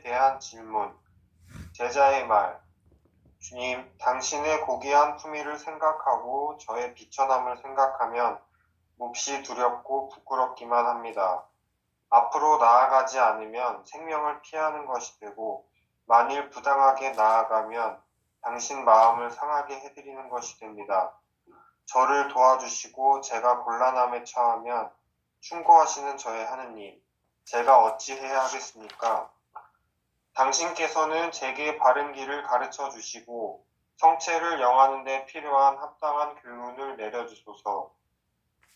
대한 질문. 제자의 말. 주님, 당신의 고귀한 품위를 생각하고 저의 비천함을 생각하면 몹시 두렵고 부끄럽기만 합니다. 앞으로 나아가지 않으면 생명을 피하는 것이 되고, 만일 부당하게 나아가면 당신 마음을 상하게 해드리는 것이 됩니다. 저를 도와주시고 제가 곤란함에 처하면 충고하시는 저의 하느님, 제가 어찌 해야 하겠습니까? 당신께서는 제게 바른 길을 가르쳐 주시고 성체를 영하는 데 필요한 합당한 교훈을 내려주소서.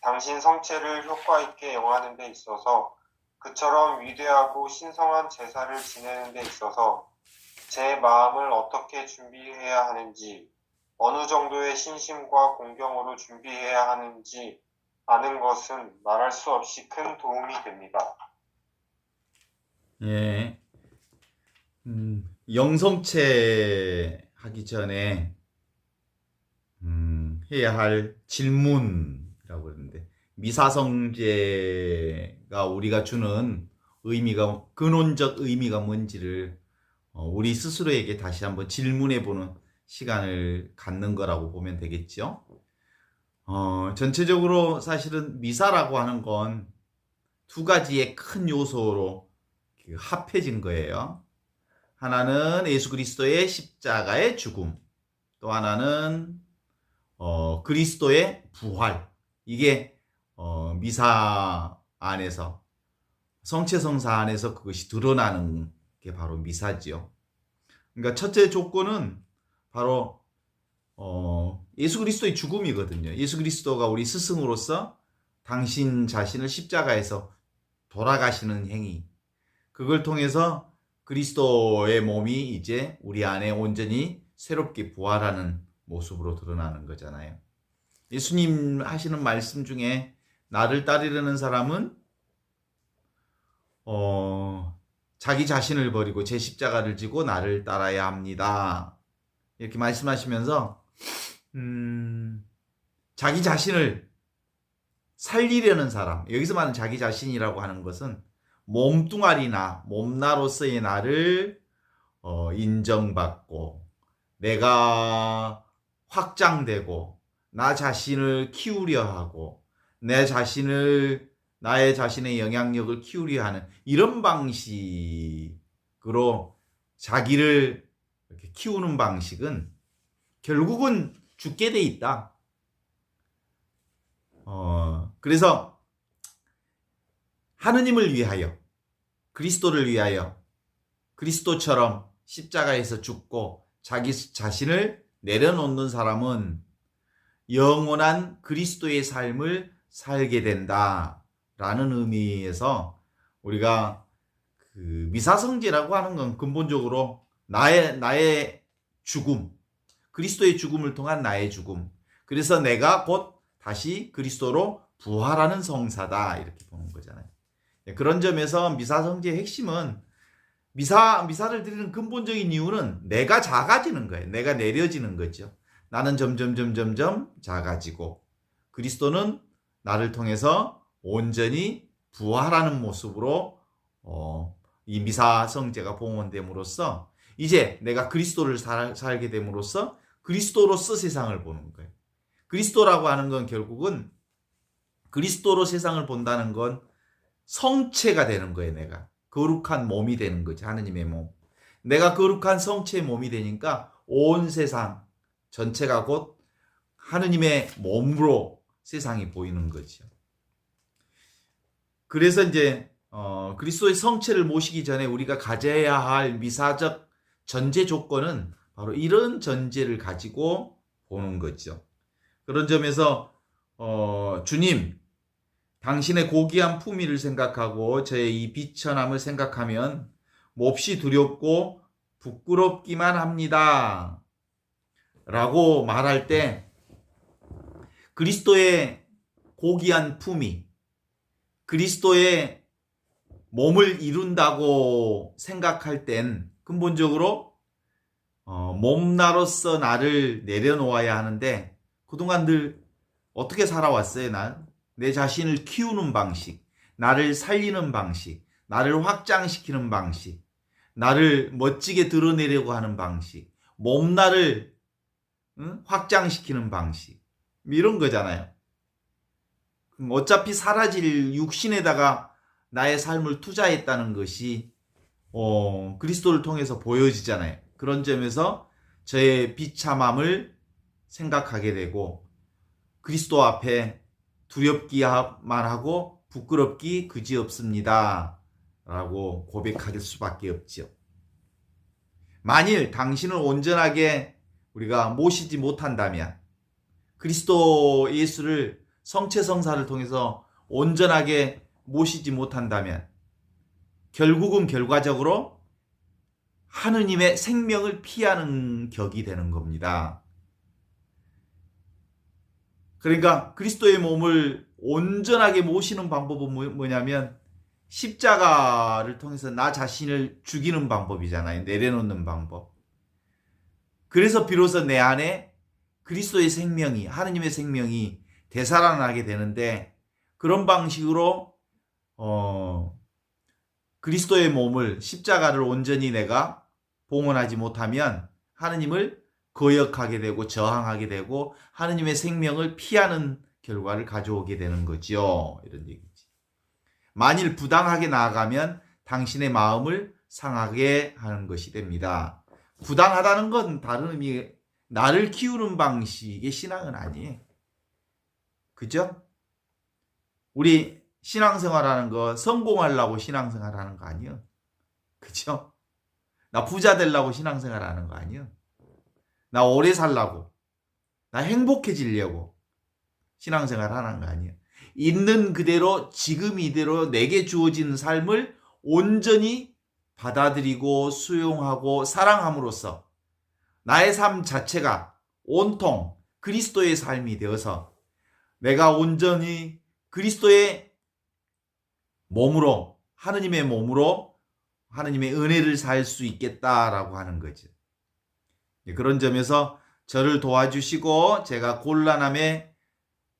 당신 성체를 효과 있게 영하는 데 있어서 그처럼 위대하고 신성한 제사를 지내는 데 있어서 제 마음을 어떻게 준비해야 하는지, 어느 정도의 신심과 공경으로 준비해야 하는지 아는 것은 말할 수 없이 큰 도움이 됩니다. 예, 영성체 하기 전에 해야 할 질문이라고 그러는데, 미사성제가 우리가 주는 의미가, 근원적 의미가 뭔지를 우리 스스로에게 다시 한번 질문해보는 시간을 갖는 거라고 보면 되겠죠. 전체적으로 사실은 미사라고 하는 건 두 가지의 큰 요소로 합해진 거예요. 하나는 예수 그리스도의 십자가의 죽음, 또 하나는 그리스도의 부활. 이게 미사 안에서, 성체성사 안에서 그것이 드러나는 게 바로 미사지요. 그러니까 첫째 조건은 바로 예수 그리스도의 죽음이거든요. 예수 그리스도가 우리 스승으로서 당신 자신을 십자가에서 돌아가시는 행위, 그걸 통해서 그리스도의 몸이 이제 우리 안에 온전히 새롭게 부활하는 모습으로 드러나는 거잖아요. 예수님 하시는 말씀 중에 나를 따르려는 사람은 자기 자신을 버리고 제 십자가를 지고 나를 따라야 합니다. 이렇게 말씀하시면서 자기 자신을 살리려는 사람, 여기서 말하는 자기 자신이라고 하는 것은 몸뚱아리나 몸나로서의 나를 인정받고 내가 확장되고 나 자신을 키우려 하고 나의 자신의 영향력을 키우려 하는 이런 방식으로 자기를 이렇게 키우는 방식은 결국은 죽게 돼 있다. 그래서 하느님을 위하여, 그리스도를 위하여 그리스도처럼 십자가에서 죽고 자기 자신을 내려놓는 사람은 영원한 그리스도의 삶을 살게 된다라는 의미에서 우리가 그 미사성제라고 하는 건 근본적으로 나의 죽음, 그리스도의 죽음을 통한 나의 죽음, 그래서 내가 곧 다시 그리스도로 부활하는 성사다, 이렇게 보는 거잖아요. 그런 점에서 미사성제의 핵심은 미사를 드리는 근본적인 이유는 내가 작아지는 거예요. 내가 내려지는 거죠. 나는 점점 작아지고 그리스도는 나를 통해서 온전히 부활하는 모습으로 이 미사성제가 봉헌됨으로써 이제 내가 그리스도를 살게 됨으로써 그리스도로서 세상을 보는 거예요. 그리스도라고 하는 건 결국은 그리스도로 세상을 본다는 건 성체가 되는 거예요. 내가 거룩한 몸이 되는 거지. 하느님의 몸. 내가 거룩한 성체의 몸이 되니까 온 세상 전체가 곧 하느님의 몸으로 세상이 보이는 거죠. 그래서 이제 그리스도의 성체를 모시기 전에 우리가 가져야 할 미사적 전제 조건은 바로 이런 전제를 가지고 보는 거죠. 그런 점에서 주님, 당신의 고귀한 품위를 생각하고 저의 이 비천함을 생각하면 몹시 두렵고 부끄럽기만 합니다. 라고 말할 때 그리스도의 고귀한 품위, 그리스도의 몸을 이룬다고 생각할 땐 근본적으로 몸나로서 나를 내려놓아야 하는데 그동안 늘 어떻게 살아왔어요? 내 자신을 키우는 방식, 나를 살리는 방식, 나를 확장시키는 방식, 나를 멋지게 드러내려고 하는 방식, 몸나를 확장시키는 방식, 이런 거잖아요. 어차피 사라질 육신에다가 나의 삶을 투자했다는 것이 그리스도를 통해서 보여지잖아요. 그런 점에서 저의 비참함을 생각하게 되고 그리스도 앞에 두렵기만 하고 부끄럽기 그지없습니다 라고 고백할 수밖에 없죠. 만일 당신을 온전하게 우리가 모시지 못한다면, 그리스도 예수를 성체성사를 통해서 온전하게 모시지 못한다면 결국은 결과적으로 하느님의 생명을 피하는 격이 되는 겁니다. 그러니까 그리스도의 몸을 온전하게 모시는 방법은 뭐냐면 십자가를 통해서 나 자신을 죽이는 방법이잖아요. 내려놓는 방법. 그래서 비로소 내 안에 그리스도의 생명이, 하느님의 생명이 되살아나게 되는데, 그런 방식으로 그리스도의 몸을, 십자가를 온전히 내가 봉헌하지 못하면 하느님을 거역하게 되고 저항하게 되고 하느님의 생명을 피하는 결과를 가져오게 되는 거죠. 이런 얘기지. 만일 부당하게 나아가면 당신의 마음을 상하게 하는 것이 됩니다. 부당하다는 건 다른 의미, 나를 키우는 방식의 신앙은 아니에요. 그죠? 우리 신앙생활하는 거 성공하려고 신앙생활하는 거 아니에요. 그죠? 나 부자 되려고 신앙생활하는 거 아니에요. 나 오래 살려고, 나 행복해지려고 신앙생활하는 거 아니에요. 있는 그대로 지금 이대로 내게 주어진 삶을 온전히 받아들이고 수용하고 사랑함으로써 나의 삶 자체가 온통 그리스도의 삶이 되어서 내가 온전히 그리스도의 몸으로, 하느님의 몸으로 하느님의 은혜를 살 수 있겠다라고 하는 거죠. 그런 점에서 저를 도와주시고 제가 곤란함에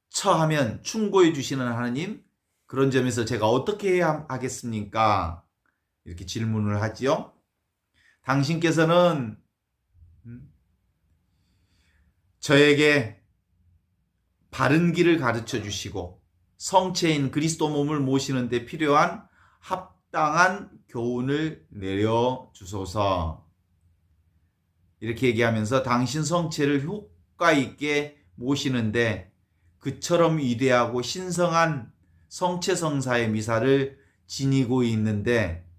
처하면 충고해 주시는 하느님, 그런 점에서 제가 어떻게 해야 하겠습니까? 이렇게 질문을 하지요. 당신께서는 저에게 바른 길을 가르쳐 주시고 성체인 그리스도 몸을 모시는 데 필요한 합당한 교훈을 내려 주소서. 이렇게 얘기하면서 당신 성체를 효과 있게 모시는데 그처럼 위대하고 신성한 성체성사의 미사를 지니고 있는데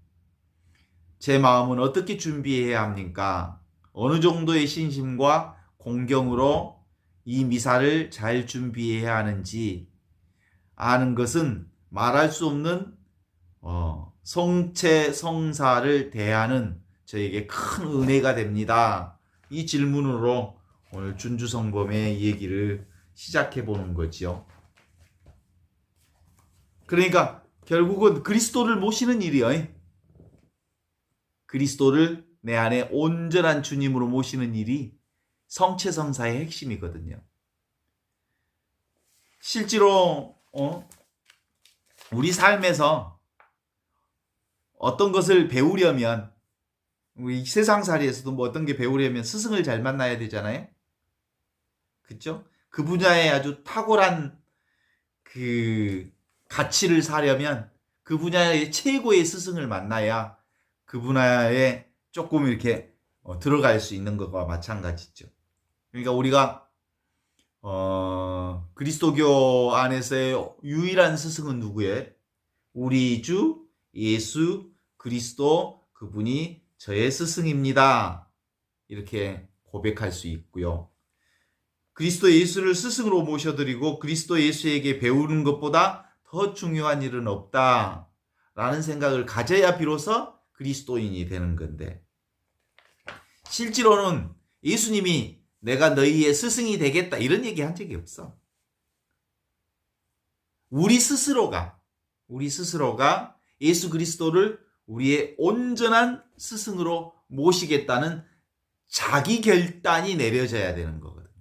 제 마음은 어떻게 준비해야 합니까? 어느 정도의 신심과 공경으로 이 미사를 잘 준비해야 하는지 아는 것은 말할 수 없는 성체성사를 대하는 저에게 큰 은혜가 됩니다. 이 질문으로 오늘 준주성범의 얘기를 시작해 보는 거죠. 그러니까 결국은 그리스도를 모시는 일이에요. 그리스도를 내 안에 온전한 주님으로 모시는 일이 성체성사의 핵심이거든요. 실제로 우리 삶에서 어떤 것을 배우려면, 우리 세상살이에서도 뭐 어떤 게 배우려면 스승을 잘 만나야 되잖아요. 그렇죠? 그 분야에 아주 탁월한 그 가치를 사려면 그 분야의 최고의 스승을 만나야 그 분야에 조금 이렇게 들어갈 수 있는 것과 마찬가지죠. 그러니까 우리가 그리스도교 안에서의 유일한 스승은 누구예요? 우리 주 예수 그리스도, 그분이 저의 스승입니다. 이렇게 고백할 수 있고요. 그리스도 예수를 스승으로 모셔드리고 그리스도 예수에게 배우는 것보다 더 중요한 일은 없다라는 생각을 가져야 비로소 그리스도인이 되는 건데, 실제로는 예수님이 내가 너희의 스승이 되겠다 이런 얘기 한 적이 없어. 우리 스스로가 예수 그리스도를 우리의 온전한 스승으로 모시겠다는 자기 결단이 내려져야 되는 거거든요.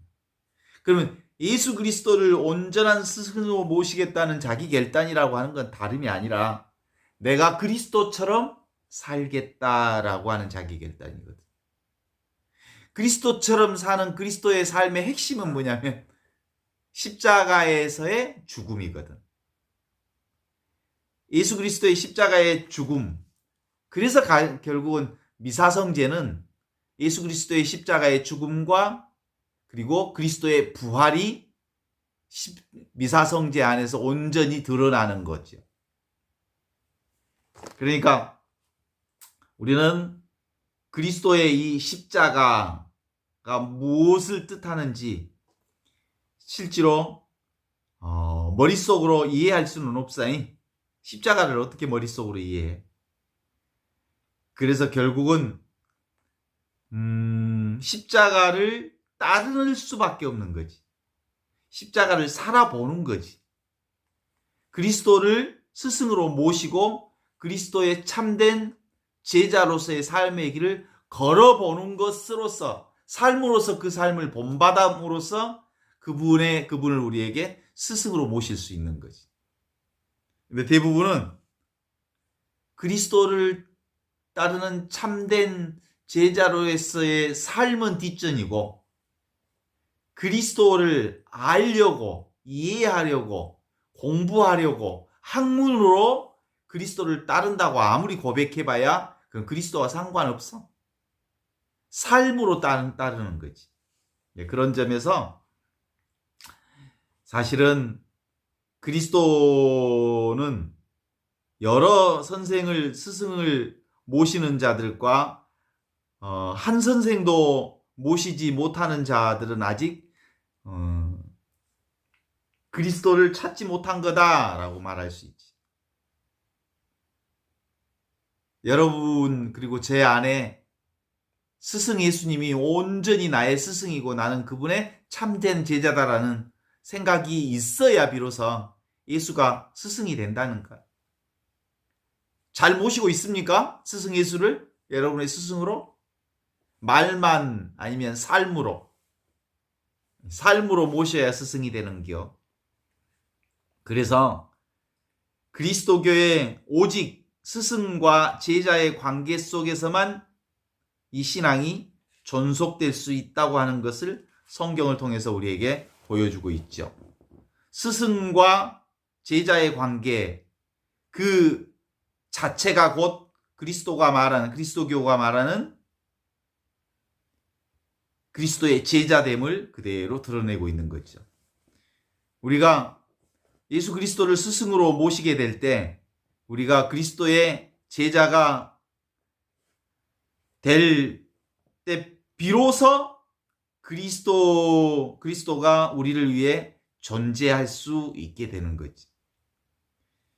그러면 예수 그리스도를 온전한 스승으로 모시겠다는 자기 결단이라고 하는 건 다름이 아니라 내가 그리스도처럼 살겠다라고 하는 자기 결단이거든. 그리스도처럼 사는 그리스도의 삶의 핵심은 뭐냐면 십자가에서의 죽음이거든. 예수 그리스도의 십자가의 죽음. 그래서 결국은 미사성제는 예수 그리스도의 십자가의 죽음과 그리고 그리스도의 부활이 미사성제 안에서 온전히 드러나는 거죠. 그러니까 우리는 그리스도의 이 십자가가 무엇을 뜻하는지 실제로 머릿속으로 이해할 수는 없사니 십자가를 어떻게 머릿속으로 이해해? 그래서 결국은 십자가를 따를 수밖에 없는 거지. 십자가를 살아보는 거지. 그리스도를 스승으로 모시고 그리스도의 참된 제자로서의 삶의 길을 걸어보는 것으로서 삶으로서 그 삶을 본받음으로써 그분을 우리에게 스승으로 모실 수 있는 거지. 근데 대부분은 그리스도를 따르는 참된 제자로서의 삶은 뒷전이고 그리스도를 알려고 이해하려고 공부하려고 학문으로 그리스도를 따른다고 아무리 고백해봐야 그건 그리스도와 상관없어. 삶으로 따르는 거지. 그런 점에서 사실은 그리스도는 여러 스승을 모시는 자들과 한 선생도 모시지 못하는 자들은 아직 그리스도를 찾지 못한 거다라고 말할 수 있지. 여러분 그리고 제 안에 스승 예수님이 온전히 나의 스승이고 나는 그분의 참된 제자다라는 생각이 있어야 비로소 예수가 스승이 된다는 것. 잘 모시고 있습니까? 스승 예수를 여러분의 스승으로? 말만 아니면 삶으로 모셔야 스승이 되는겨. 그래서 그리스도교의 오직 스승과 제자의 관계 속에서만 이 신앙이 존속될 수 있다고 하는 것을 성경을 통해서 우리에게 보여주고 있죠. 스승과 제자의 관계 그 자체가 곧 그리스도교가 말하는 그리스도의 제자됨을 그대로 드러내고 있는 거죠. 우리가 예수 그리스도를 스승으로 모시게 될 때 우리가 그리스도의 제자가 될 때 비로소 그리스도가 우리를 위해 존재할 수 있게 되는 거지.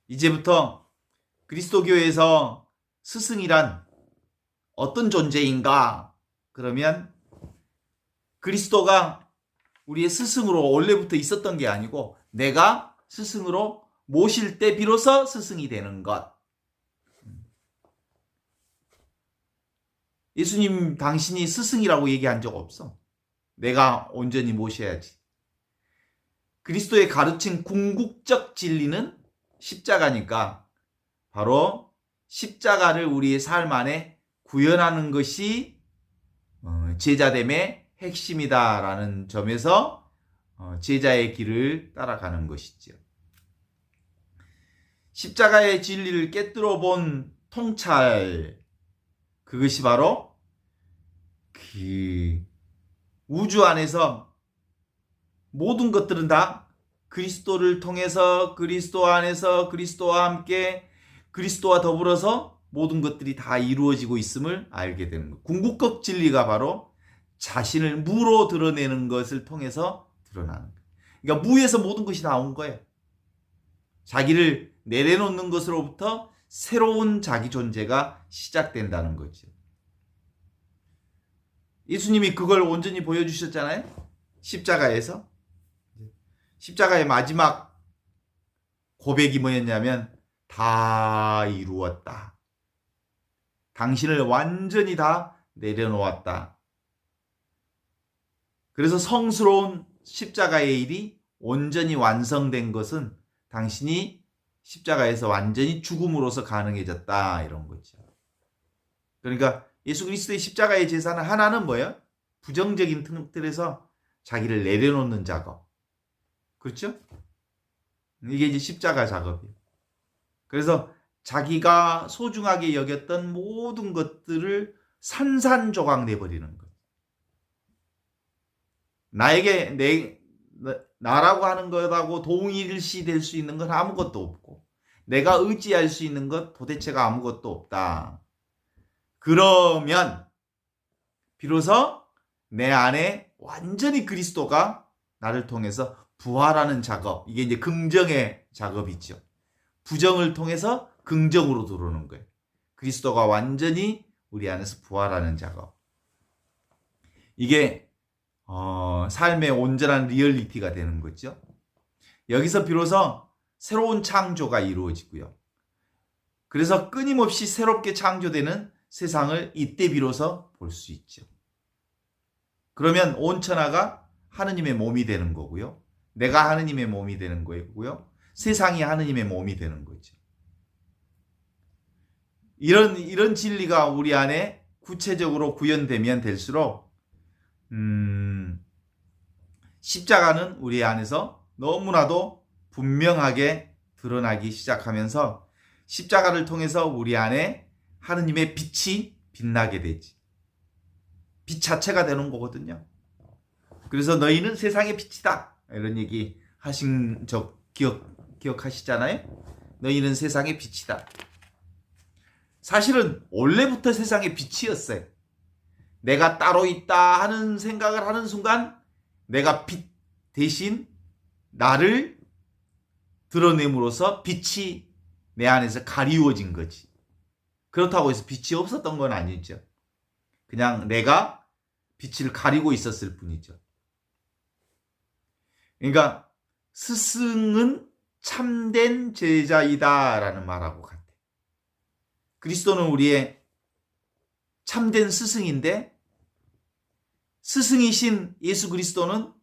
이제부터 그리스도교에서 스승이란 어떤 존재인가? 그러면 그리스도가 우리의 스승으로 원래부터 있었던 게 아니고 내가 스승으로 모실 때 비로소 스승이 되는 것. 예수님 당신이 스승이라고 얘기한 적 없어. 내가 온전히 모셔야지. 그리스도의 가르친 궁극적 진리는 십자가니까 바로 십자가를 우리의 삶 안에 구현하는 것이 제자됨의 핵심이다라는 점에서 제자의 길을 따라가는 것이죠. 십자가의 진리를 깨뜨려 본 통찰, 그것이 바로 그 우주 안에서 모든 것들은 다 그리스도를 통해서 그리스도 안에서 그리스도와 함께 그리스도와 더불어서 모든 것들이 다 이루어지고 있음을 알게 되는 것. 궁극적 진리가 바로 자신을 무로 드러내는 것을 통해서 드러나는 거예요. 그러니까 무에서 모든 것이 나온 거예요. 자기를 내려놓는 것으로부터 새로운 자기 존재가 시작된다는 거죠. 예수님이 그걸 온전히 보여주셨잖아요. 십자가에서. 십자가의 마지막 고백이 뭐였냐면 다 이루었다. 당신을 완전히 다 내려놓았다. 그래서 성스러운 십자가의 일이 온전히 완성된 것은 당신이 십자가에서 완전히 죽음으로써 가능해졌다. 이런 거죠. 그러니까 예수 그리스도의 십자가의 제사는 하나는 뭐예요? 부정적인 틀에서 자기를 내려놓는 작업. 그렇죠? 이게 이제 십자가 작업이에요. 그래서 자기가 소중하게 여겼던 모든 것들을 산산조각 내버리는 거예요. 나에게 나라고 하는 것하고 동일시 될 수 있는 건 아무것도 없고 내가 의지할 수 있는 것 도대체가 아무것도 없다. 그러면 비로소 내 안에 완전히 그리스도가 나를 통해서 부활하는 작업, 이게 이제 긍정의 작업이죠. 부정을 통해서 긍정으로 들어오는 거예요. 그리스도가 완전히 우리 안에서 부활하는 작업. 이게 삶의 온전한 리얼리티가 되는 거죠. 여기서 비로소 새로운 창조가 이루어지고요. 그래서 끊임없이 새롭게 창조되는 세상을 이때 비로소 볼 수 있죠. 그러면 온천하가 하느님의 몸이 되는 거고요. 내가 하느님의 몸이 되는 거고요. 세상이 하느님의 몸이 되는 거죠. 이런 진리가 우리 안에 구체적으로 구현되면 될수록 십자가는 우리 안에서 너무나도 분명하게 드러나기 시작하면서 십자가를 통해서 우리 안에 하느님의 빛이 빛나게 되지. 빛 자체가 되는 거거든요. 그래서 너희는 세상의 빛이다. 이런 얘기 하신 적 기억하시잖아요? 너희는 세상의 빛이다. 사실은 원래부터 세상의 빛이었어요. 내가 따로 있다 하는 생각을 하는 순간 내가 빛 대신 나를 드러냄으로써 빛이 내 안에서 가리워진 거지. 그렇다고 해서 빛이 없었던 건 아니죠. 그냥 내가 빛을 가리고 있었을 뿐이죠. 그러니까 스승은 참된 제자이다라는 말하고 같아. 그리스도는 우리의 참된 스승인데 스승이신 예수 그리스도는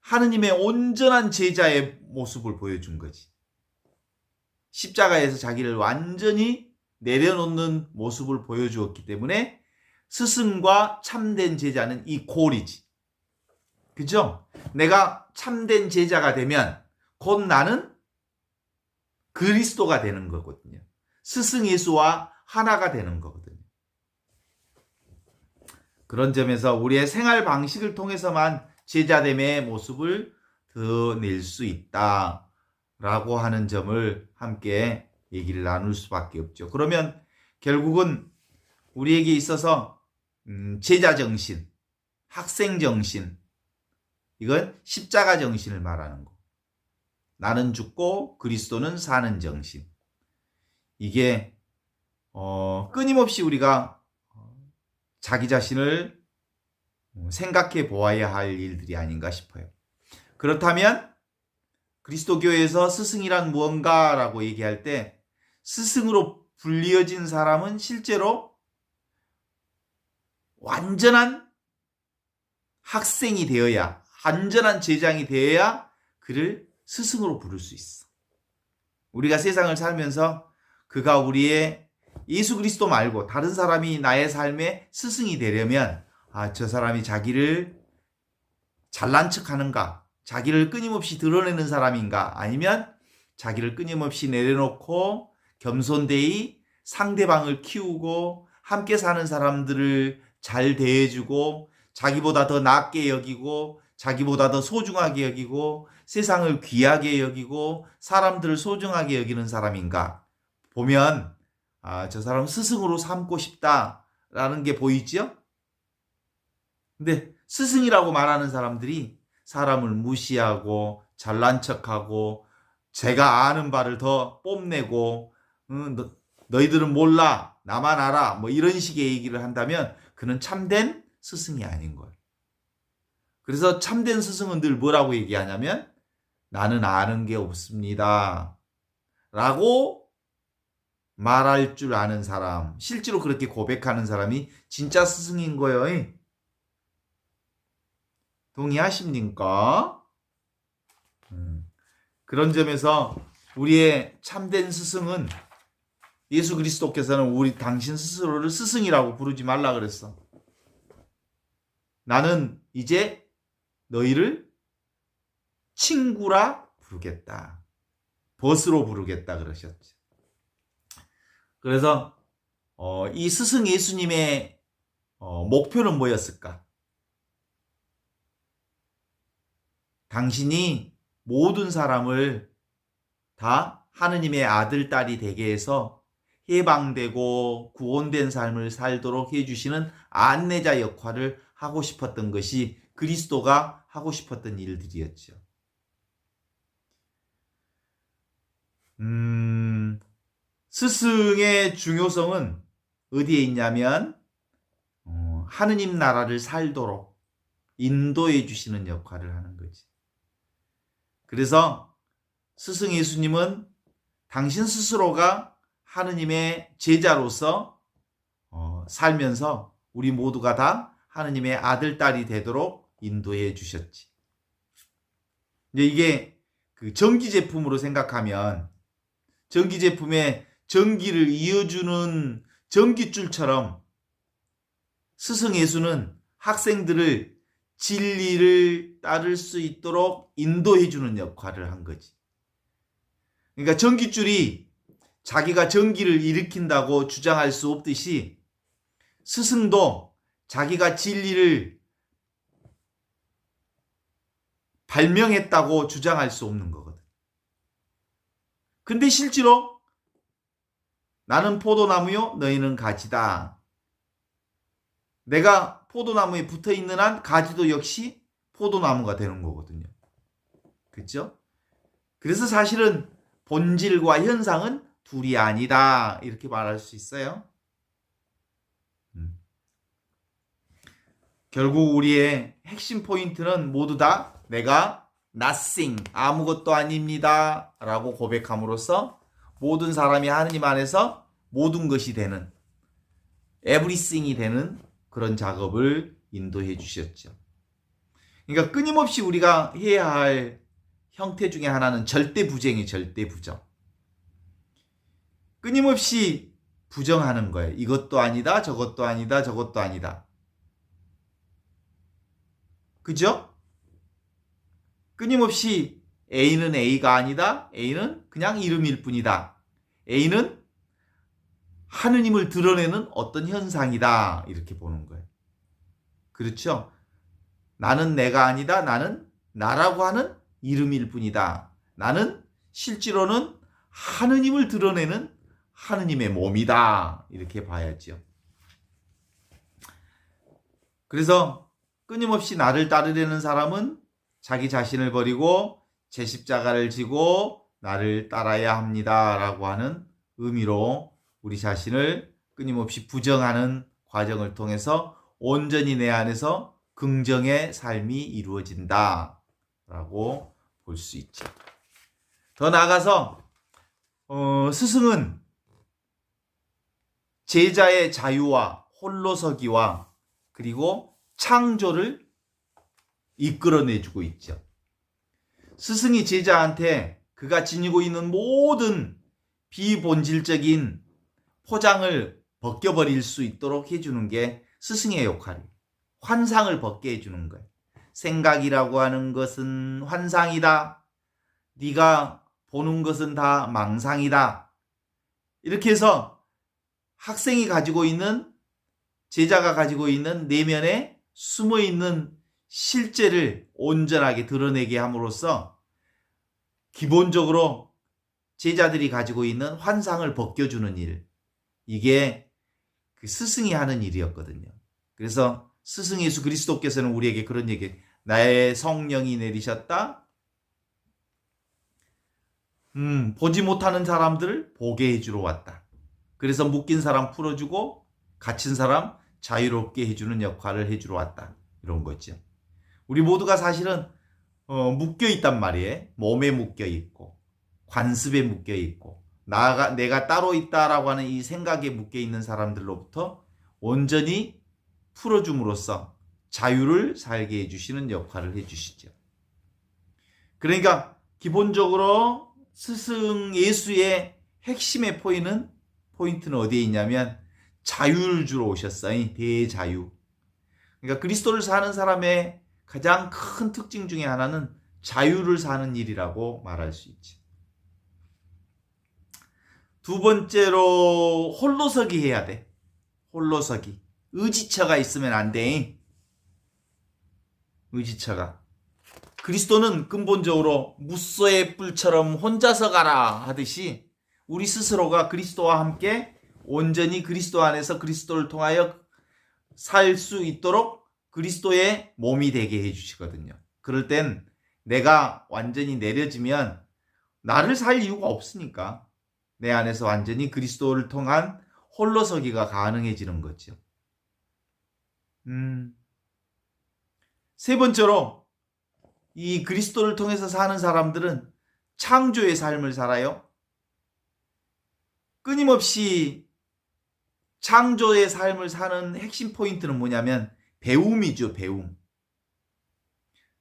하느님의 온전한 제자의 모습을 보여준 거지. 십자가에서 자기를 완전히 내려놓는 모습을 보여주었기 때문에 스승과 참된 제자는 이퀄이지. 그죠? 내가 참된 제자가 되면 곧 나는 그리스도가 되는 거거든요. 스승 예수와 하나가 되는 거거든요. 그런 점에서 우리의 생활 방식을 통해서만 제자됨의 모습을 드러낼 수 있다라고 하는 점을 함께 얘기를 나눌 수밖에 없죠. 그러면 결국은 우리에게 있어서 제자 정신, 학생 정신, 이건 십자가 정신을 말하는 거. 나는 죽고 그리스도는 사는 정신. 이게 끊임없이 우리가 자기 자신을 생각해 보아야 할 일들이 아닌가 싶어요. 그렇다면 그리스도 교회에서 스승이란 무언가라고 얘기할 때 스승으로 불리어진 사람은 실제로 완전한 학생이 되어야, 완전한 제장이 되어야 그를 스승으로 부를 수 있어. 우리가 세상을 살면서 그가 우리의 예수 그리스도 말고 다른 사람이 나의 삶의 스승이 되려면 저 사람이 자기를 잘난 척하는가, 자기를 끊임없이 드러내는 사람인가, 아니면 자기를 끊임없이 내려놓고 겸손되이 상대방을 키우고 함께 사는 사람들을 잘 대해주고 자기보다 더 낫게 여기고 자기보다 더 소중하게 여기고 세상을 귀하게 여기고 사람들을 소중하게 여기는 사람인가 보면 저 사람 스승으로 삼고 싶다라는 게 보이죠? 근데 스승이라고 말하는 사람들이 사람을 무시하고 잘난 척하고 제가 아는 바를 더 뽐내고 너희들은 몰라 나만 알아 뭐 이런 식의 얘기를 한다면 그는 참된 스승이 아닌 거예요. 그래서 참된 스승은 늘 뭐라고 얘기하냐면 나는 아는 게 없습니다 라고 말할 줄 아는 사람, 실제로 그렇게 고백하는 사람이 진짜 스승인 거예요. 동의하십니까? 그런 점에서 우리의 참된 스승은 예수 그리스도께서는 당신 스스로를 스승이라고 부르지 말라 그랬어. 나는 이제 너희를 친구라 부르겠다. 벗으로 부르겠다 그러셨죠. 그래서 이 스승 예수님의 목표는 뭐였을까? 당신이 모든 사람을 다 하느님의 아들, 딸이 되게 해서 해방되고 구원된 삶을 살도록 해주시는 안내자 역할을 하고 싶었던 것이 그리스도가 하고 싶었던 일들이었죠. 스승의 중요성은 어디에 있냐면 하느님 나라를 살도록 인도해 주시는 역할을 하는 거지. 그래서 스승 예수님은 당신 스스로가 하느님의 제자로서 살면서 우리 모두가 다 하느님의 아들, 딸이 되도록 인도해 주셨지. 이제 이게 그 전기 제품으로 생각하면 전기 제품에 전기를 이어주는 전기줄처럼 스승 예수는 학생들을 진리를 따를 수 있도록 인도해 주는 역할을 한 거지. 그러니까 전기줄이 자기가 전기를 일으킨다고 주장할 수 없듯이 스승도 자기가 진리를 발명했다고 주장할 수 없는 거거든. 근데 실제로 나는 포도나무요, 너희는 가지다. 내가 포도나무에 붙어 있는 한 가지도 역시 포도나무가 되는 거거든요. 그렇죠? 그래서 사실은 본질과 현상은 둘이 아니다. 이렇게 말할 수 있어요. 결국 우리의 핵심 포인트는 모두 다 내가 nothing, 아무것도 아닙니다. 라고 고백함으로써 모든 사람이 하느님 안에서 모든 것이 되는, everything이 되는 그런 작업을 인도해 주셨죠. 그러니까 끊임없이 우리가 해야 할 형태 중에 하나는 절대부정이 절대부정. 끊임없이 부정하는 거예요. 이것도 아니다, 저것도 아니다, 저것도 아니다. 그죠? 끊임없이 A는 A가 아니다. A는 그냥 이름일 뿐이다. A는 하느님을 드러내는 어떤 현상이다. 이렇게 보는 거예요. 그렇죠? 나는 내가 아니다. 나는 나라고 하는 이름일 뿐이다. 나는 실제로는 하느님을 드러내는 하느님의 몸이다. 이렇게 봐야죠. 그래서 끊임없이 나를 따르려는 사람은 자기 자신을 버리고 제 십자가를 지고 나를 따라야 합니다. 라고 하는 의미로 우리 자신을 끊임없이 부정하는 과정을 통해서 온전히 내 안에서 긍정의 삶이 이루어진다. 라고 볼 수 있죠. 더 나아가서 스승은 제자의 자유와 홀로서기와 그리고 창조를 이끌어내주고 있죠. 스승이 제자한테 그가 지니고 있는 모든 비본질적인 포장을 벗겨버릴 수 있도록 해주는 게 스승의 역할이에요. 환상을 벗게 해주는 거예요. 생각이라고 하는 것은 환상이다. 네가 보는 것은 다 망상이다. 이렇게 해서 학생이 가지고 있는, 제자가 가지고 있는 내면에 숨어있는 실제를 온전하게 드러내게 함으로써 기본적으로 제자들이 가지고 있는 환상을 벗겨주는 일, 이게 그 스승이 하는 일이었거든요. 그래서 스승 예수 그리스도께서는 우리에게 그런 얘기, 나의 성령이 내리셨다. 보지 못하는 사람들을 보게 해주러 왔다. 그래서 묶인 사람 풀어주고 갇힌 사람 자유롭게 해주는 역할을 해주러 왔다. 이런 거죠. 우리 모두가 사실은 묶여 있단 말이에요. 몸에 묶여 있고 관습에 묶여 있고 내가 따로 있다라고 하는 이 생각에 묶여 있는 사람들로부터 온전히 풀어줌으로써 자유를 살게 해주시는 역할을 해주시죠. 그러니까 기본적으로 스승 예수의 핵심의 포인트는 포인트는 어디에 있냐면 자유를 주러 오셨어요. 대자유. 그러니까 그리스도를 사는 사람의 가장 큰 특징 중에 하나는 자유를 사는 일이라고 말할 수 있지. 두 번째로 홀로서기 해야 돼. 홀로서기. 의지처가 있으면 안 돼. 의지처가. 그리스도는 근본적으로 무소의 뿔처럼 혼자서 가라 하듯이 우리 스스로가 그리스도와 함께 온전히 그리스도 안에서 그리스도를 통하여 살 수 있도록 그리스도의 몸이 되게 해주시거든요. 그럴 땐 내가 완전히 내려지면 나를 살 이유가 없으니까 내 안에서 완전히 그리스도를 통한 홀로서기가 가능해지는 거죠. 세 번째로 이 그리스도를 통해서 사는 사람들은 창조의 삶을 살아요. 끊임없이 창조의 삶을 사는 핵심 포인트는 뭐냐면 배움이죠. 배움.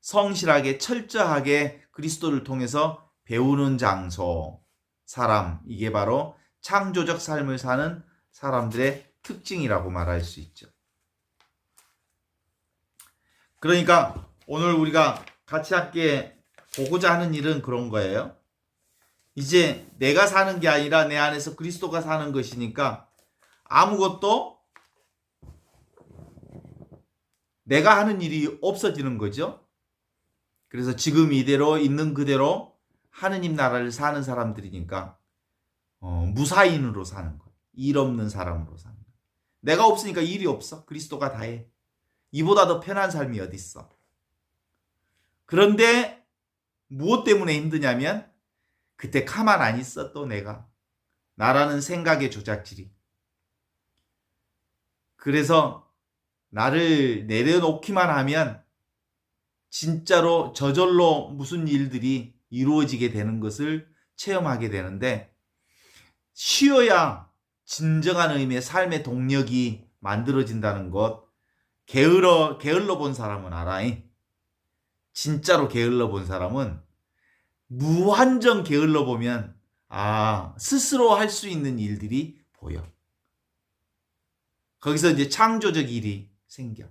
성실하게 철저하게 그리스도를 통해서 배우는 장소, 사람, 이게 바로 창조적 삶을 사는 사람들의 특징이라고 말할 수 있죠. 그러니까 오늘 우리가 같이 함께 보고자 하는 일은 그런 거예요. 이제 내가 사는 게 아니라 내 안에서 그리스도가 사는 것이니까 아무것도 내가 하는 일이 없어지는 거죠. 그래서 지금 이대로 있는 그대로 하느님 나라를 사는 사람들이니까 무사인으로 사는 거예요. 일 없는 사람으로 사는 거예요. 내가 없으니까 일이 없어. 그리스도가 다 해. 이보다 더 편한 삶이 어디 있어. 그런데 무엇 때문에 힘드냐면 그때 가만 안 있어. 또 내가 나라는 생각의 조작질이. 그래서 나를 내려놓기만 하면 진짜로 저절로 무슨 일들이 이루어지게 되는 것을 체험하게 되는데, 쉬어야 진정한 의미의 삶의 동력이 만들어진다는 것, 게을러 본 사람은 알아. 진짜로 게을러 본 사람은 무한정 게을러 보면 스스로 할 수 있는 일들이 보여. 거기서 이제 창조적 일이 생겨.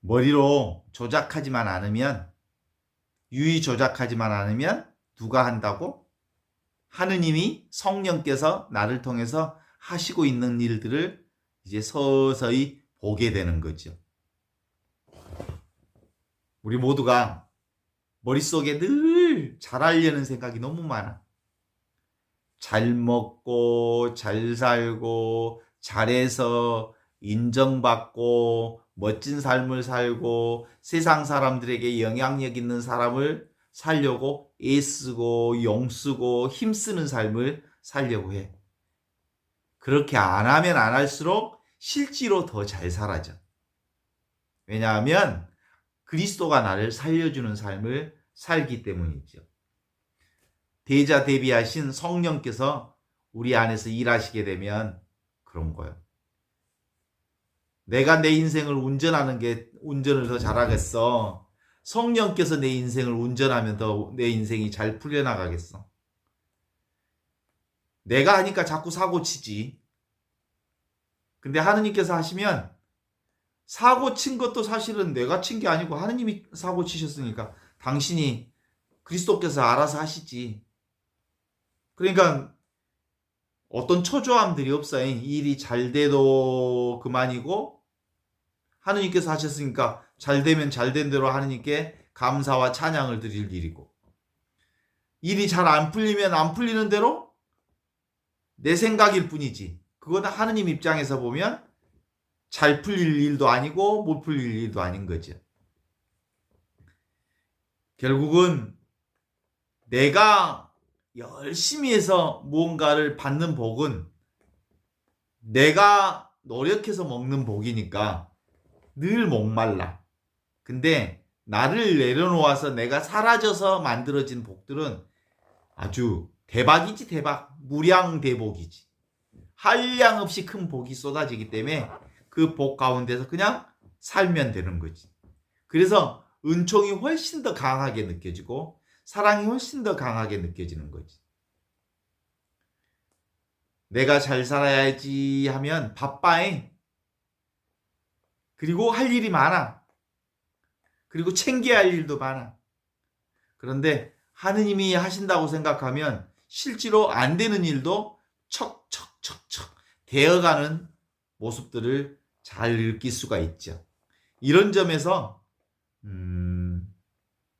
머리로 조작하지만 않으면, 유의 조작하지만 않으면 누가 한다고? 하느님이, 성령께서 나를 통해서 하시고 있는 일들을 이제 서서히 보게 되는 거죠. 우리 모두가 머릿속에 늘 잘하려는 생각이 너무 많아. 잘 먹고, 잘 살고, 잘해서 인정받고, 멋진 삶을 살고, 세상 사람들에게 영향력 있는 사람을 살려고 애쓰고, 용쓰고, 힘쓰는 삶을 살려고 해. 그렇게 안 하면 안 할수록 실제로 더 잘 살아져. 왜냐하면 그리스도가 나를 살려주는 삶을 살기 때문이죠. 대자 대비하신 성령께서 우리 안에서 일하시게 되면 그런 거예요. 내가 내 인생을 운전을 더 잘하겠어. 성령께서 내 인생을 운전하면 더 내 인생이 잘 풀려나가겠어. 내가 하니까 자꾸 사고 치지. 근데 하느님께서 하시면 사고 친 것도 사실은 내가 친 게 아니고 하느님이 사고 치셨으니까 당신이 그리스도께서 알아서 하시지. 그러니까 어떤 초조함들이 없어요. 일이 잘 돼도 그만이고, 하느님께서 하셨으니까 잘 되면 잘 된 대로 하느님께 감사와 찬양을 드릴 일이고, 일이 잘 안 풀리면 안 풀리는 대로 내 생각일 뿐이지. 그건 하느님 입장에서 보면 잘 풀릴 일도 아니고 못 풀릴 일도 아닌 거죠. 결국은 내가 열심히 해서 무언가를 받는 복은 내가 노력해서 먹는 복이니까 늘 목말라. 근데 나를 내려놓아서 내가 사라져서 만들어진 복들은 아주 대박이지, 대박. 무량대복이지. 한량없이 큰 복이 쏟아지기 때문에 그 복 가운데서 그냥 살면 되는 거지. 그래서 은총이 훨씬 더 강하게 느껴지고 사랑이 훨씬 더 강하게 느껴지는 거지. 내가 잘 살아야지 하면 바빠해. 그리고 할 일이 많아. 그리고 챙겨야 할 일도 많아. 그런데 하느님이 하신다고 생각하면 실제로 안 되는 일도 척척척척 되어가는 모습들을 잘 느낄 수가 있죠. 이런 점에서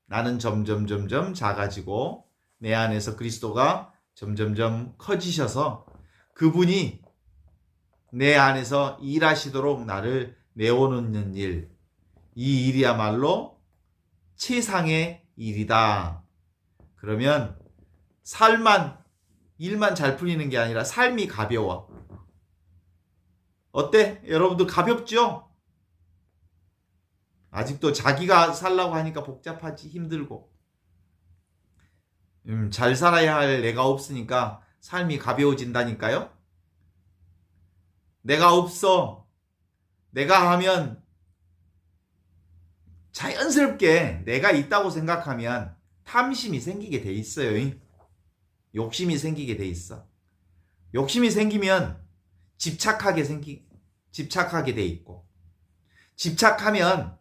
나는 점점 작아지고 내 안에서 그리스도가 점점점 커지셔서 그분이 내 안에서 일하시도록 나를 내어놓는 일, 이 일이야말로 최상의 일이다. 그러면 일만 잘 풀리는 게 아니라 삶이 가벼워. 어때? 여러분들 가볍죠? 아직도 자기가 살라고 하니까 복잡하지, 힘들고. 잘 살아야 할 내가 없으니까 삶이 가벼워진다니까요? 내가 없어. 내가 하면 자연스럽게 내가 있다고 생각하면 탐심이 생기게 돼 있어요. 욕심이 생기게 돼 있어. 욕심이 생기면 집착하게 돼 있고, 집착하면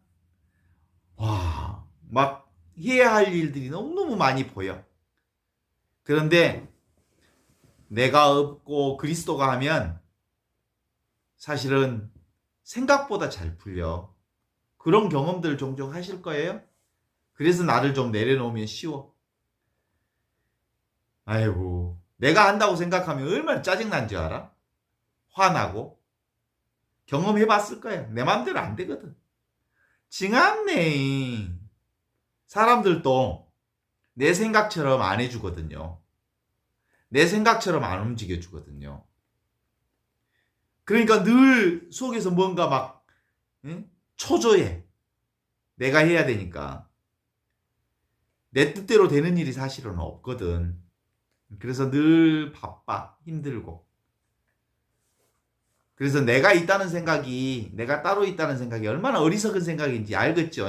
막 해야 할 일들이 너무너무 많이 보여. 그런데 내가 없고 그리스도가 하면 사실은 생각보다 잘 풀려. 그런 경험들 종종 하실 거예요. 그래서 나를 좀 내려놓으면 쉬워. 아이고, 내가 한다고 생각하면 얼마나 짜증난 줄 알아? 화나고. 경험해 봤을 거야. 내 맘대로 안 되거든. 징한네. 사람들도 내 생각처럼 안 해주거든요. 내 생각처럼 안 움직여주거든요. 그러니까 늘 속에서 뭔가 막 초조해. 내가 해야 되니까. 내 뜻대로 되는 일이 사실은 없거든. 그래서 늘 바빠, 힘들고. 그래서 내가 따로 있다는 생각이 얼마나 어리석은 생각인지 알겠죠?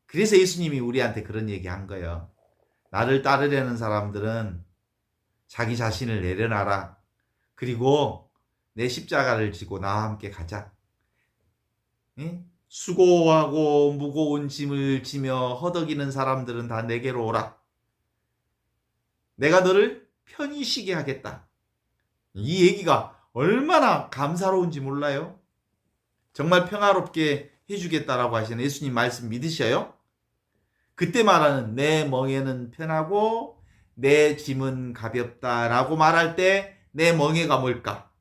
그래서 예수님이 우리한테 그런 얘기 한 거예요. 나를 따르려는 사람들은 자기 자신을 내려놔라. 그리고 내 십자가를 지고 나와 함께 가자. 수고하고 무거운 짐을 지며 허덕이는 사람들은 다 내게로 오라. 내가 너를 편히 쉬게 하겠다. 이 얘기가 얼마나 감사로운지 몰라요? 정말 평화롭게 해주겠다라고 하시는 예수님 말씀 믿으셔요? 그때 말하는 내 멍에는 편하고 내 짐은 가볍다라고 말할 때 내 멍에가 뭘까?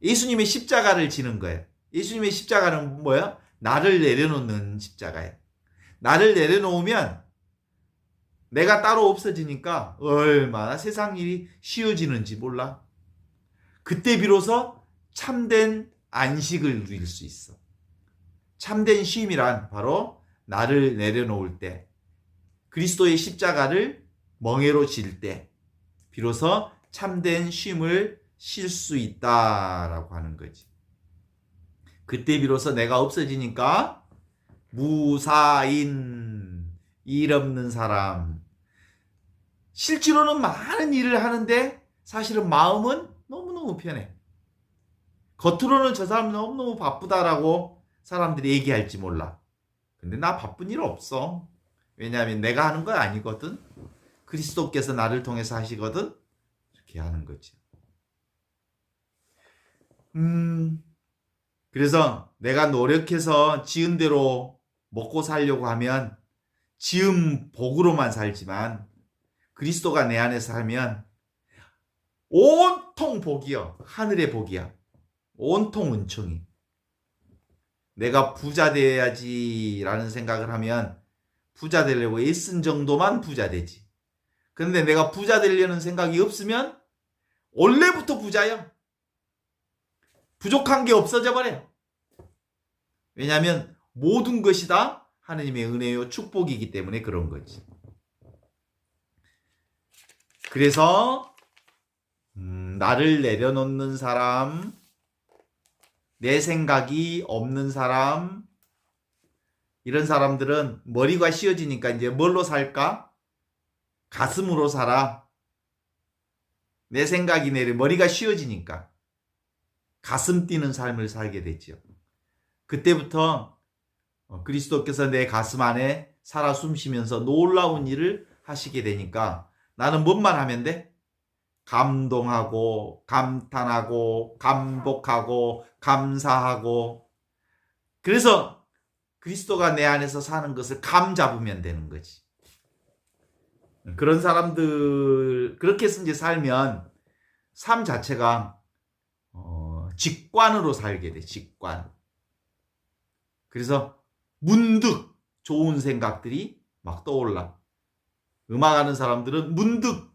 예수님의 십자가를 지는 거예요. 예수님의 십자가는 뭐야? 나를 내려놓는 십자가예요. 나를 내려놓으면 내가 따로 없어지니까 얼마나 세상 일이 쉬워지는지 몰라. 그때 비로소 참된 안식을 누릴 수 있어. 참된 쉼이란 바로 나를 내려놓을 때, 그리스도의 십자가를 멍에로 질 때 비로소 참된 쉼을 쉴 수 있다라고 하는 거지. 그때 비로소 내가 없어지니까 무사인, 일 없는 사람. 실제로는 많은 일을 하는데 사실은 마음은 너무너무 편해. 겉으로는 저 사람 너무너무 바쁘다라고 사람들이 얘기할지 몰라. 근데 나 바쁜 일 없어. 왜냐하면 내가 하는 거 아니거든. 그리스도께서 나를 통해서 하시거든. 이렇게 하는 거지. 그래서 내가 노력해서 지은 대로 먹고 살려고 하면 지은 복으로만 살지만 그리스도가 내 안에서 살면 온통 복이요. 하늘의 복이야. 온통 은총이. 내가 부자 돼야지라는 생각을 하면 부자 되려고 애쓴 정도만 부자 되지. 그런데 내가 부자 되려는 생각이 없으면 원래부터 부자야. 부족한 게 없어져 버려. 왜냐하면 모든 것이 다 하느님의 은혜요 축복이기 때문에 그런 거지. 그래서 나를 내려놓는 사람, 내 생각이 없는 사람, 이런 사람들은 머리가 씌어지니까 이제 뭘로 살까? 가슴으로 살아. 내 생각이 내려 머리가 씌어지니까 가슴 뛰는 삶을 살게 됐죠. 그때부터 그리스도께서 내 가슴 안에 살아 숨쉬면서 놀라운 일을 하시게 되니까 나는 뭔만 하면 돼? 감동하고 감탄하고 감복하고 감사하고, 그래서 그리스도가 내 안에서 사는 것을 감 잡으면 되는 거지. 그런 사람들 그렇게 이제 살면 삶 자체가 직관으로 살게 돼. 직관. 그래서 문득 좋은 생각들이 막 떠올라. 음악하는 사람들은 문득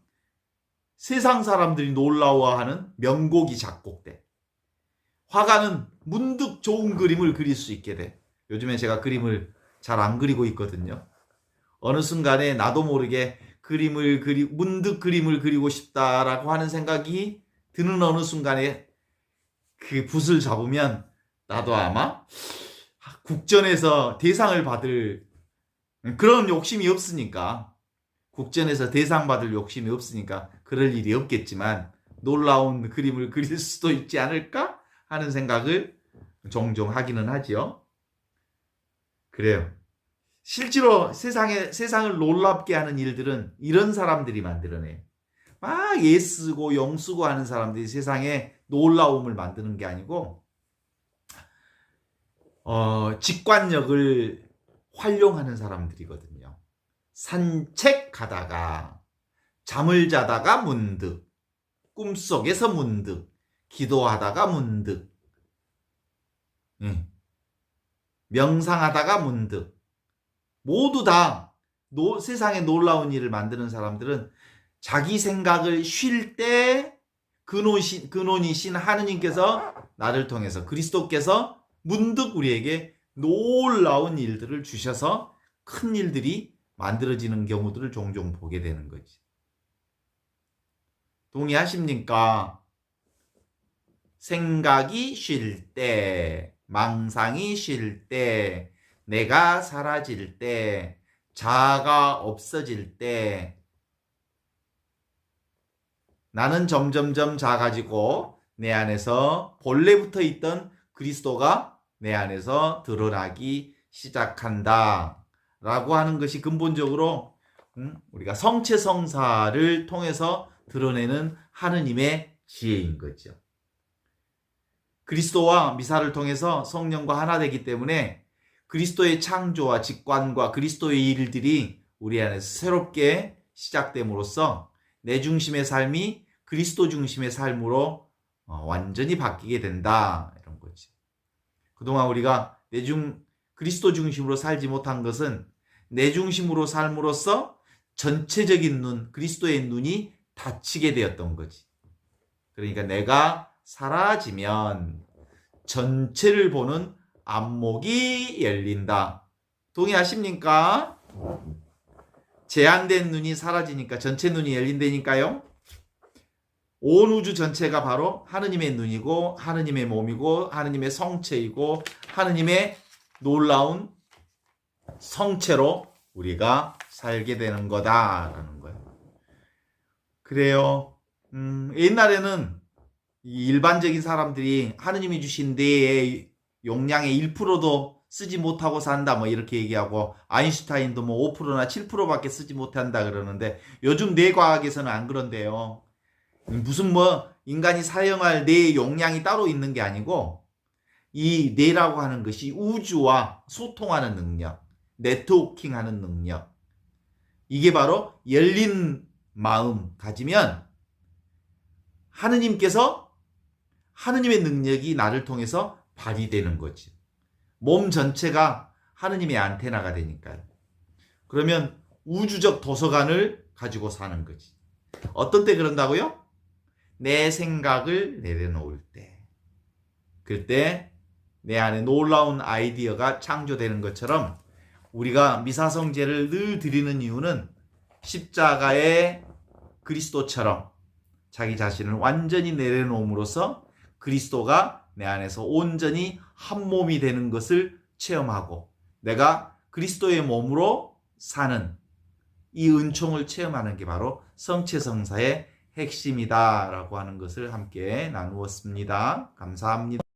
세상 사람들이 놀라워하는 명곡이 작곡돼. 화가는 문득 좋은 그림을 그릴 수 있게 돼. 요즘에 제가 그림을 잘 안 그리고 있거든요. 어느 순간에 나도 모르게 문득 그림을 그리고 싶다라고 하는 생각이 드는 어느 순간에 그 붓을 잡으면 나도 아마 국전에서 대상을 받을 그런 욕심이 없으니까, 국전에서 대상 받을 욕심이 없으니까 그럴 일이 없겠지만 놀라운 그림을 그릴 수도 있지 않을까 하는 생각을 종종 하기는 하지요. 그래요. 실제로 세상을 놀랍게 하는 일들은 이런 사람들이 만들어내요. 막 예쓰고 영쓰고 하는 사람들이 세상에 놀라움을 만드는 게 아니고 직관력을 활용하는 사람들이거든요. 산책하다가, 잠을 자다가 문득, 꿈속에서 문득, 기도하다가 문득, 명상하다가 문득, 모두 다 세상에 놀라운 일을 만드는 사람들은 자기 생각을 쉴 때 근원이신 하느님께서 나를 통해서 그리스도께서 문득 우리에게 놀라운 일들을 주셔서 큰 일들이 만들어지는 경우들을 종종 보게 되는 거지. 동의하십니까? 생각이 쉴 때, 망상이 쉴 때, 내가 사라질 때, 자아가 없어질 때, 나는 점점점 작아지고 내 안에서 본래부터 있던 그리스도가 내 안에서 드러나기 시작한다 라고 하는 것이 근본적으로 우리가 성체성사를 통해서 드러내는 하느님의 지혜인 거죠. 그리스도와 미사를 통해서 성령과 하나 되기 때문에 그리스도의 창조와 직관과 그리스도의 일들이 우리 안에서 새롭게 시작됨으로써 내 중심의 삶이 그리스도 중심의 삶으로 완전히 바뀌게 된다, 이런 거지. 그동안 우리가 그리스도 중심으로 살지 못한 것은 내 중심으로 삶으로써 전체적인 눈, 그리스도의 눈이 닫히게 되었던 거지. 그러니까 내가 사라지면 전체를 보는 안목이 열린다. 동의하십니까? 제한된 눈이 사라지니까 전체 눈이 열린다니까요. 온 우주 전체가 바로 하느님의 눈이고 하느님의 몸이고 하느님의 성체이고 하느님의 놀라운 성체로 우리가 살게 되는 거다라는 거예요. 그래요. 옛날에는 일반적인 사람들이 하느님이 주신 뇌의 용량의 1%도 쓰지 못하고 산다 뭐 이렇게 얘기하고, 아인슈타인도 뭐 5%나 7%밖에 쓰지 못한다 그러는데 요즘 뇌과학에서는 안 그런데요. 무슨 뭐 인간이 사용할 뇌의 용량이 따로 있는 게 아니고 이 뇌라고 하는 것이 우주와 소통하는 능력, 네트워킹하는 능력, 이게 바로 열린 마음 가지면 하느님께서 하느님의 능력이 나를 통해서 발휘되는 거지. 몸 전체가 하느님의 안테나가 되니까요. 그러면 우주적 도서관을 가지고 사는 거지. 어떤 때 그런다고요? 내 생각을 내려놓을 때. 그때 내 안에 놀라운 아이디어가 창조되는 것처럼 우리가 미사성제를 늘 드리는 이유는 십자가의 그리스도처럼 자기 자신을 완전히 내려놓음으로써 그리스도가 내 안에서 온전히 한 몸이 되는 것을 체험하고 내가 그리스도의 몸으로 사는 이 은총을 체험하는 게 바로 성체성사의 핵심이다라고 하는 것을 함께 나누었습니다. 감사합니다.